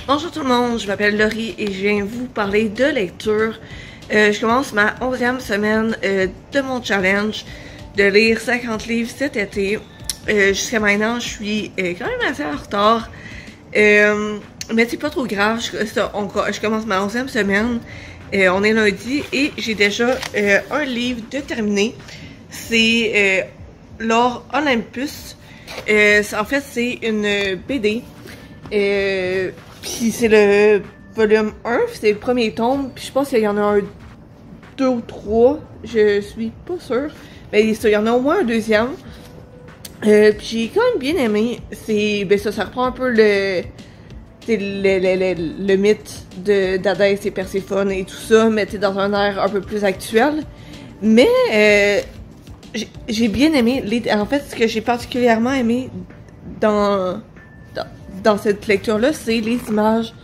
Bonjour tout le monde, je m'appelle Laurie et je viens vous parler de lecture. Je commence ma 11e semaine de mon challenge de lire 50 livres cet été. Jusqu'à maintenant, je suis quand même assez en retard. Mais c'est pas trop grave, je commence ma 11e semaine. On est lundi et j'ai déjà un livre de terminé. C'est Lord Olympus. En fait, c'est une BD. Puis c'est le volume 1, c'est le premier tome. Puis je pense qu'il y en a un 2 ou 3. Je suis pas sûre. Mais il y en a au moins un deuxième. Puis j'ai quand même bien aimé. Ça reprend un peu le mythe d'Hadès et Perséphone et tout ça, mais dans un air un peu plus actuel. Mais j'ai bien aimé. En fait, ce que j'ai particulièrement aimé dans cette lecture-là, c'est les images.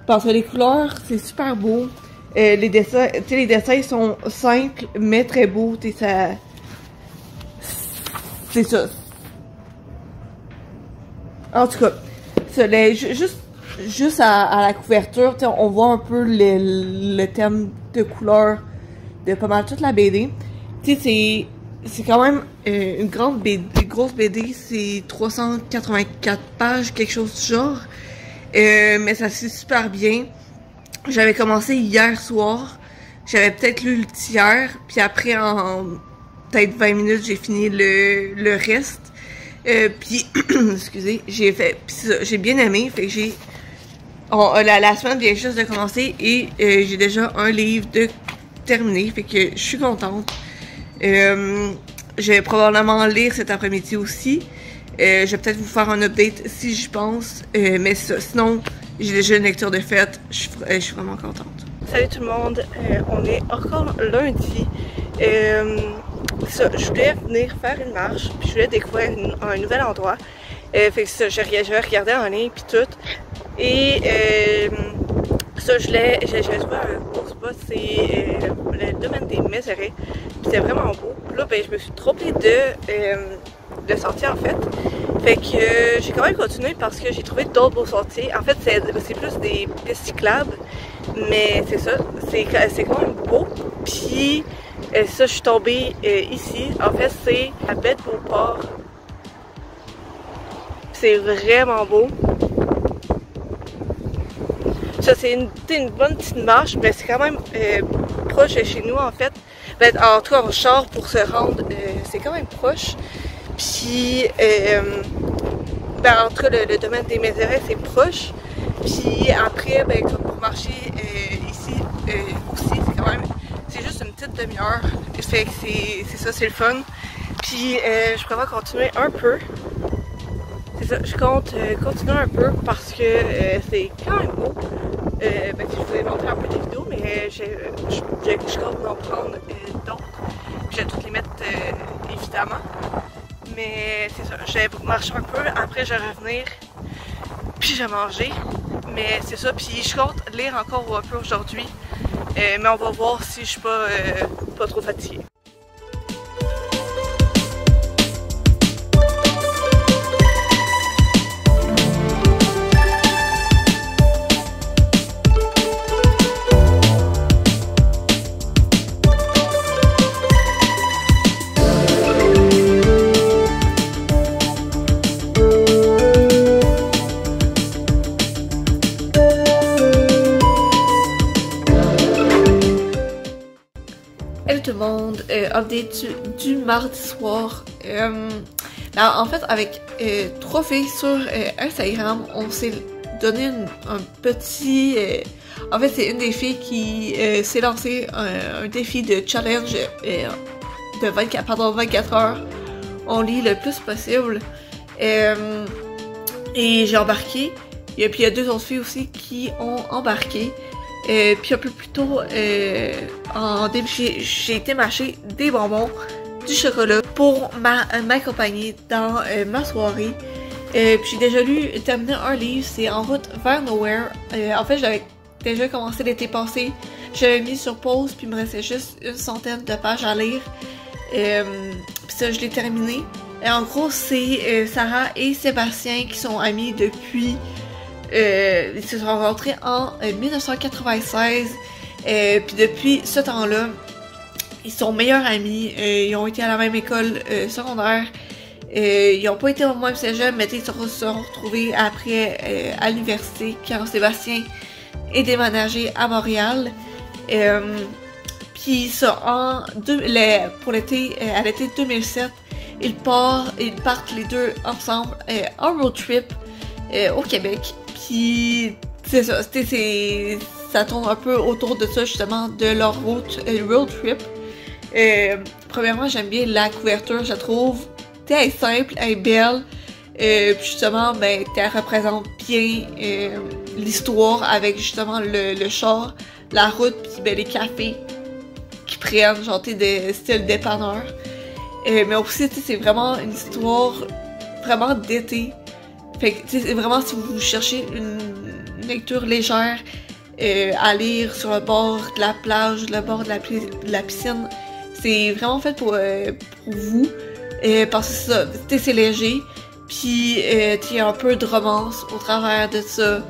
Parce que les couleurs, c'est super beau. Les dessins, les dessins sont simples, mais très beaux. C'est ça. En tout cas, juste à la couverture, on voit un peu le thème de couleur de pas mal toute la BD. C'est quand même une grosse BD, c'est 384 pages, quelque chose du genre. Mais ça se fait super bien. J'avais commencé hier soir, j'avais peut-être lu le tiers, puis après en peut-être 20 minutes, j'ai fini le reste. Puis, excusez, j'ai bien aimé, fait que la semaine vient juste de commencer et j'ai déjà un livre de terminé, fait que je suis contente. Je vais probablement lire cet après-midi aussi. Je vais peut-être vous faire un update si j'y pense, mais sinon, j'ai déjà une lecture de faite, je suis vraiment contente. Salut tout le monde, on est encore lundi. Je voulais venir faire une marche, puis je voulais découvrir un nouvel endroit. Fait que ça, j'ai regardé en ligne puis tout. Et j'avais trouvé un beau spot, c'est le domaine des Mézérés. Puis c'est vraiment beau. Puis là, je me suis trompée de sentier en fait. Fait que j'ai quand même continué parce que j'ai trouvé d'autres beaux sentiers. En fait, c'est plus des pistes cyclables. Mais c'est ça, c'est quand même beau. Puis ça, je suis tombée ici. En fait, c'est la baie de Beauport. C'est vraiment beau. Ça, c'est une bonne petite marche, mais c'est quand même proche de chez nous, en fait. En tout cas, en char pour se rendre, c'est quand même proche. Puis, en tout cas, le domaine des Mézérés, c'est proche. Puis après, comme pour marcher ici aussi, c'est juste une petite demi-heure. Fait que c'est ça, c'est le fun. Puis je prévois continuer un peu. C'est ça, je compte continuer un peu parce que c'est quand même beau. Je vous ai montré un peu des vidéos, mais je compte en prendre d'autres. Je vais toutes les mettre évidemment. Mais c'est ça, je vais marcher un peu, après je vais revenir, puis je vais manger. Mais c'est ça, puis je compte lire encore un peu aujourd'hui. Mais on va voir si je suis pas trop fatiguée. Hello tout le monde, update du mardi soir. En fait, avec 3 filles sur Instagram, on s'est donné un petit... en fait, c'est une des filles qui s'est lancé un défi de challenge de 24 heures. On lit le plus possible. Et j'ai embarqué. Et puis il y a 2 autres filles aussi qui ont embarqué. Puis un peu plus tôt, en début, j'ai été m'acheter des bonbons, du chocolat pour m'accompagner dans ma soirée. Puis j'ai déjà terminé un livre, c'est En route vers Nowhere. En fait, j'avais déjà commencé l'été passé. J'avais mis sur pause, puis il me restait juste une centaine de pages à lire. Puis ça, je l'ai terminé. Et en gros, c'est Sarah et Sébastien qui sont amis depuis Ils se sont rencontrés en 1996. Puis depuis ce temps-là, ils sont meilleurs amis. Ils ont été à la même école secondaire. Ils n'ont pas été au même cégep, mais ils se sont retrouvés après à l'université quand Sébastien est déménagé à Montréal. Puis ça, pour l'été, à l'été 2007, ils partent les deux ensemble en road trip au Québec. Puis c'est ça, ça tourne un peu autour de ça justement, de leur road trip. Premièrement, j'aime bien la couverture, je la trouve. Elle est simple, elle est belle. Puis justement, ben, elle représente bien l'histoire avec justement le char, la route, puis ben, les cafés qui prennent, genre de style dépanneur. Mais aussi, c'est vraiment une histoire vraiment d'été. Fait que c'est vraiment si vous cherchez une lecture légère à lire sur le bord de la plage, le bord de la piscine, c'est vraiment fait pour vous. Parce que c'est léger, puis il y a un peu de romance au travers de ça.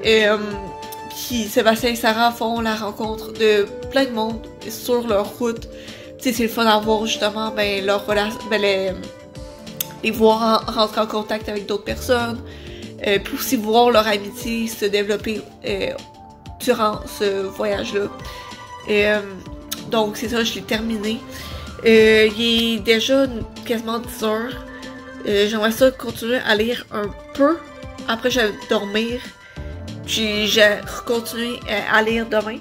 Puis Sébastien et Sarah font la rencontre de plein de monde sur leur route. C'est le fun à voir justement ben, leur relation, ben, les voir rentrer en contact avec d'autres personnes, puis aussi voir leur amitié se développer durant ce voyage-là. Donc c'est ça, je l'ai terminé. Il est déjà quasiment 10 heures. J'aimerais ça continuer à lire un peu. Après, je vais dormir. Puis, je vais continuer à lire demain.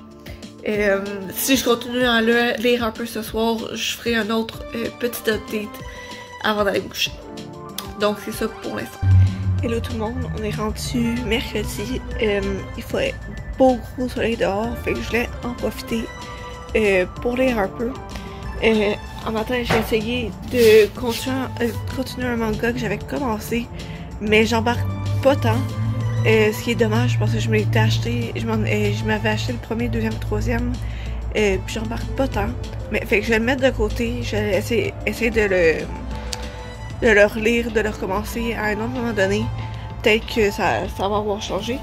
Si je continue à lire un peu ce soir, je ferai un autre petit update avant d'aller me coucher. Donc, c'est ça pour l'instant. Hello tout le monde, on est rendu mercredi. Il fait beau gros soleil dehors, fait que je voulais en profiter pour lire un peu. En matin, j'ai essayé de continuer un manga que j'avais commencé, mais j'embarque pas tant. Ce qui est dommage parce que je m'étais acheté, je m'avais acheté le premier, deuxième, troisième, puis j'embarque pas tant. Mais fait que je vais le mettre de côté, je vais essayer de le relire, de le recommencer à un autre moment donné. Peut-être que ça va avoir changé.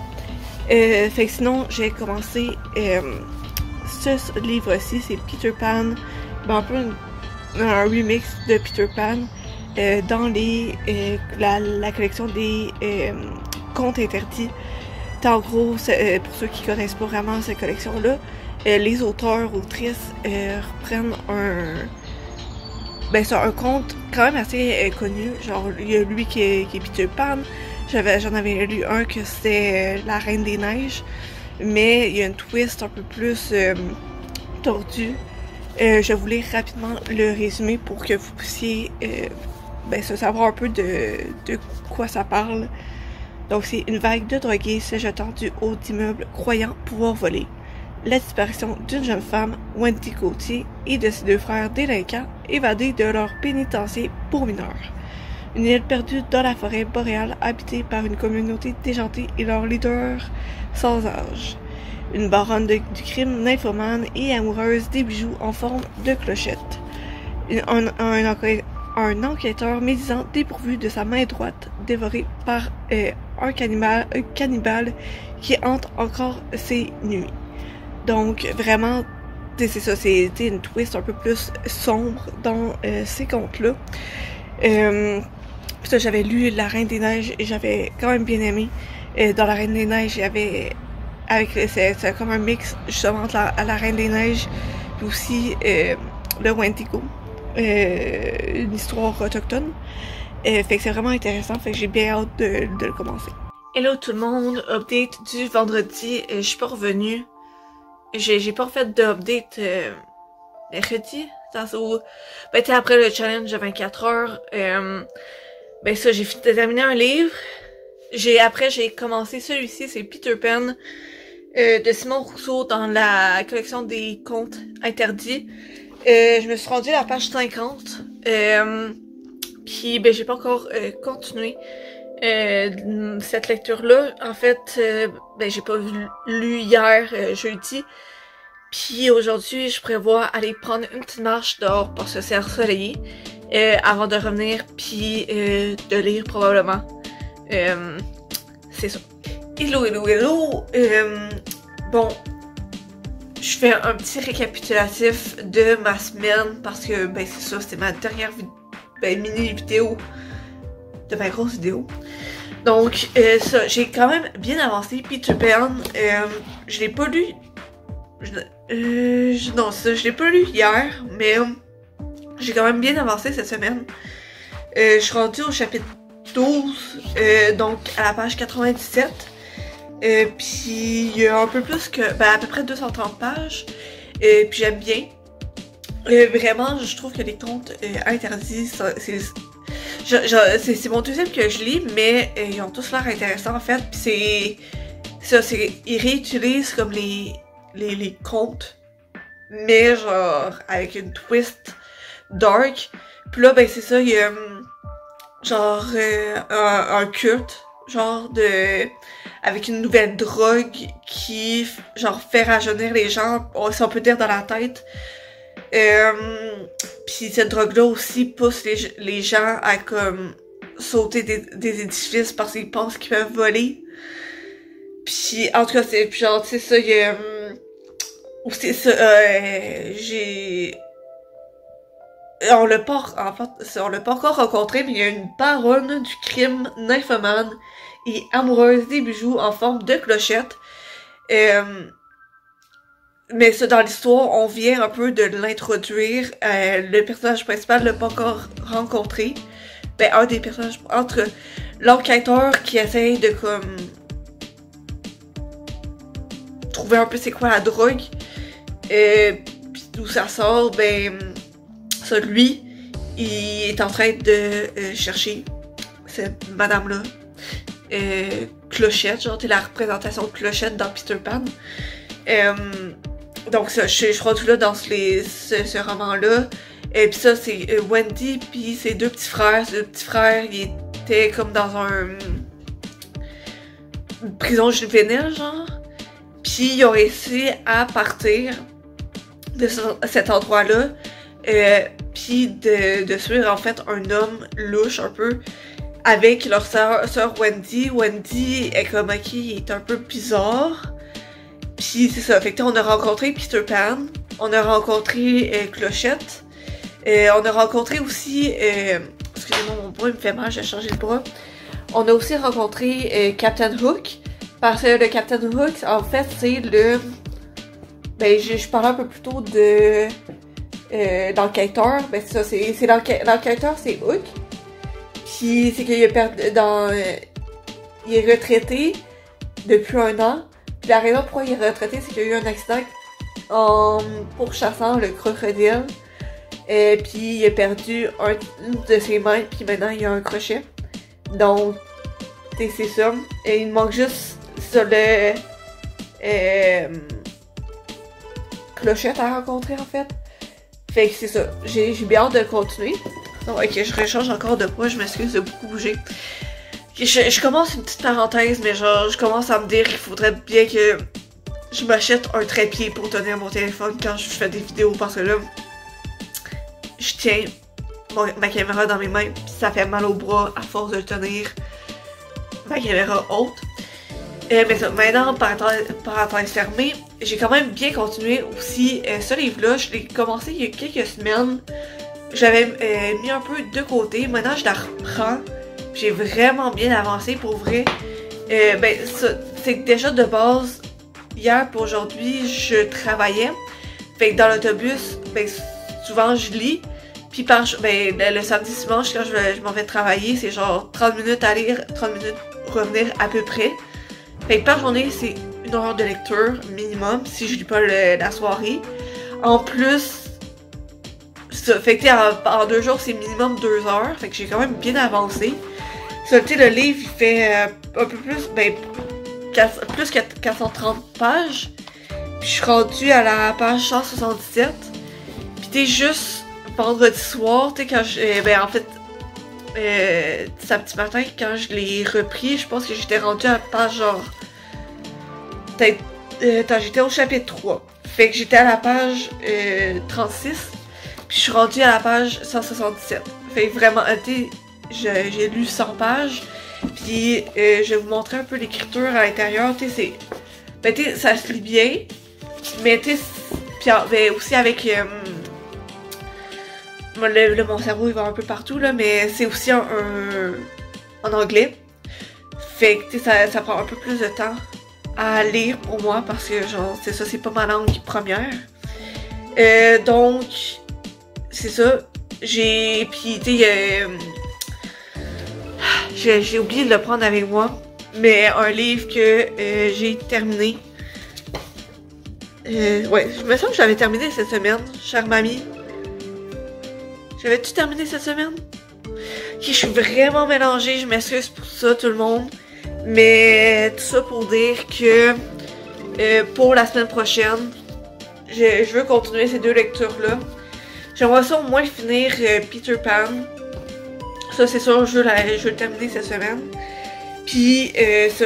Fait que sinon, j'ai commencé ce livre-ci, c'est Peter Pan. Ben, un peu un remix de Peter Pan dans la collection des contes interdits. En gros, pour ceux qui connaissent pas vraiment cette collection-là, les auteurs, autrices reprennent c'est un conte quand même assez connu. Genre, il y a lui qui est Peter Pan. J'en avais lu un que c'était La Reine des Neiges. Mais il y a une twist un peu plus tordue. Je vais vous lire rapidement le résumé pour que vous puissiez savoir un peu de quoi ça parle. Donc c'est une vague de drogués se jetant du haut d'immeubles croyant pouvoir voler. La disparition d'une jeune femme, Wendy Gauthier, et de ses deux frères délinquants évadés de leur pénitencier pour mineurs. Une île perdue dans la forêt boréale habitée par une communauté déjantée et leur leader sans âge. Une baronne du crime, nymphomane et amoureuse des bijoux en forme de clochette. Un enquêteur médisant dépourvu de sa main droite, dévoré par un cannibale qui hante encore ses nuits. Donc vraiment, c'est ça, c'est une twist un peu plus sombre dans ces contes-là. Puis ça, j'avais lu La Reine des Neiges et j'avais quand même bien aimé. Dans La Reine des Neiges, il y avait c'est comme un mix justement entre la Reine des Neiges puis aussi le Wendigo, une histoire autochtone. Fait que c'est vraiment intéressant, fait que j'ai bien hâte de le commencer. Hello tout le monde, update du vendredi, je suis pas revenue. J'ai pas fait d'update mercredi, après le challenge de 24 heures. Ça, j'ai terminé un livre. Après, j'ai commencé celui-ci, c'est Peter Pan de Simon Rousseau dans la collection des contes interdits. Je me suis rendue à la page 50. Puis, j'ai pas encore continué cette lecture-là. En fait, j'ai pas lu hier, jeudi. Puis aujourd'hui, je prévois aller prendre une petite marche dehors parce que c'est ensoleillé avant de revenir puis de lire probablement. C'est ça. Hello, hello, hello! Bon, je fais un petit récapitulatif de ma semaine parce que, ben c'est ça, c'était ma dernière mini vidéo de ma grosse vidéo. Donc, ça, j'ai quand même bien avancé. Peter Pan, je l'ai pas lu. Non, ça, je l'ai pas lu hier, mais j'ai quand même bien avancé cette semaine. Je suis rendue au chapitre 12, donc à la page 97. Puis il y a un peu plus que, à peu près 230 pages. Puis j'aime bien. Vraiment, je trouve que les contes interdits, c'est mon deuxième que je lis, mais ils ont tous l'air intéressants en fait. Puis ils réutilisent comme les contes, mais genre avec une twist dark. Puis là, ben c'est ça, il y a genre un culte, genre avec une nouvelle drogue qui genre fait rajeunir les gens, si on peut dire dans la tête. Puis cette drogue-là aussi pousse les gens à comme sauter des édifices parce qu'ils pensent qu'ils peuvent voler. Puis en tout cas, c'est genre, tu sais ça, il y a aussi ça, on l'a pas encore rencontré, mais il y a une baronne du crime nymphomane et amoureuse des bijoux en forme de clochette. Mais ça, dans l'histoire, on vient un peu de l'introduire. Le personnage principal l'a pas encore rencontré. Ben, un des personnages, entre l'enquêteur qui essaye de comme trouver un peu c'est quoi la drogue, puis d'où ça sort, ben ça, lui, il est en train de chercher cette madame-là. Clochette, genre, t'es la représentation de Clochette dans Peter Pan. Donc ça, je suis rendue là dans ce roman-là. Et puis ça, c'est Wendy puis ses deux petits frères. Ces deux petits frères, ils étaient comme dans une prison juvénile, genre. Puis ils ont réussi à partir de cet endroit-là. Puis de suivre en fait un homme louche un peu avec leur sœur Wendy. Wendy est comme ok, il est un peu bizarre. Puis c'est ça, fait que on a rencontré Peter Pan, on a rencontré Clochette, on a rencontré aussi, excusez-moi, mon bras il me fait mal, j'ai changé de bras. On a aussi rencontré Captain Hook, parce que le Captain Hook, en fait, c'est le... Ben, je parlais un peu plus tôt de l'enquêteur, ben c'est ça, c'est l'enquêteur, c'est Hook. Puis c'est qu'il est il est retraité depuis 1 an. Puis la raison pourquoi il est retraité, c'est qu'il y a eu un accident en pourchassant le crocodile. Puis il a perdu une de ses mains, puis maintenant il a un crochet. Donc, c'est ça. Et il manque juste ça, le Clochette à rencontrer en fait. Fait que c'est ça. J'ai bien hâte de continuer. Donc, ok, je rechange encore de poids, je m'excuse de beaucoup bouger. Je commence une petite parenthèse, mais genre, je commence à me dire qu'il faudrait bien que je m'achète un trépied pour tenir mon téléphone quand je fais des vidéos, parce que là, je tiens ma caméra dans mes mains, pis ça fait mal au bras à force de tenir ma caméra haute. Mais ça, maintenant, parenthèse fermée, j'ai quand même bien continué aussi. Ce livre-là, je l'ai commencé il y a quelques semaines. J'avais mis un peu de côté, maintenant je la reprends. J'ai vraiment bien avancé pour vrai. Ben, c'est que déjà de base, hier pour aujourd'hui, je travaillais. Fait que dans l'autobus, ben, souvent je lis. Puis le samedi dimanche, quand je m'en vais travailler, c'est genre 30 minutes à lire, 30 minutes revenir à peu près. Fait que par journée, c'est 1 heure de lecture minimum, si je lis pas la soirée. En plus, ça fait que en 2 jours, c'est minimum 2 heures. Fait que j'ai quand même bien avancé. Ça, tu sais, le livre, il fait un peu plus, plus que 430 pages. Puis je suis rendue à la page 177. Puis t'es juste vendredi soir, tu sais, quand en fait, samedi matin, quand je l'ai repris, je pense que j'étais rendue à la page genre... Peut-être... j'étais au chapitre 3. Fait que j'étais à la page 36. Puis je suis rendue à la page 177. Fait que vraiment, tu sais, j'ai lu 100 pages. Puis Puis je vais vous montrer un peu l'écriture à l'intérieur. Tu sais, c'est. Ben, tu sais, ça se lit bien. Mais tu sais, puis ben, aussi avec. Mon cerveau il va un peu partout là, mais c'est aussi en anglais. Fait que tu sais, ça prend un peu plus de temps à lire pour moi parce que genre c'est ça, c'est pas ma langue première. Donc c'est ça. J'ai. Puis tu sais, j'ai oublié de le prendre avec moi. Mais un livre que j'ai terminé. Ouais, je me sens que j'avais terminé cette semaine, chère mamie. J'avais-tu terminé cette semaine? Ok, je suis vraiment mélangée, je m'excuse pour ça tout le monde. Mais tout ça pour dire que pour la semaine prochaine, je veux continuer ces 2 lectures-là. J'aimerais ça au moins finir Peter Pan. Ça c'est sûr, je veux le terminer cette semaine. Puis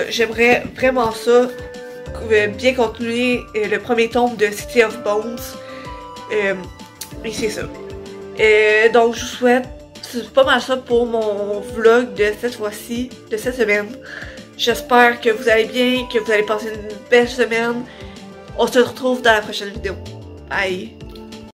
j'aimerais vraiment ça, bien continuer le premier tome de City of Bones. Et c'est ça. Donc je vous souhaite, c'est pas mal ça pour mon vlog de cette fois-ci, de cette semaine. J'espère que vous allez bien, que vous allez passer une belle semaine. On se retrouve dans la prochaine vidéo. Bye!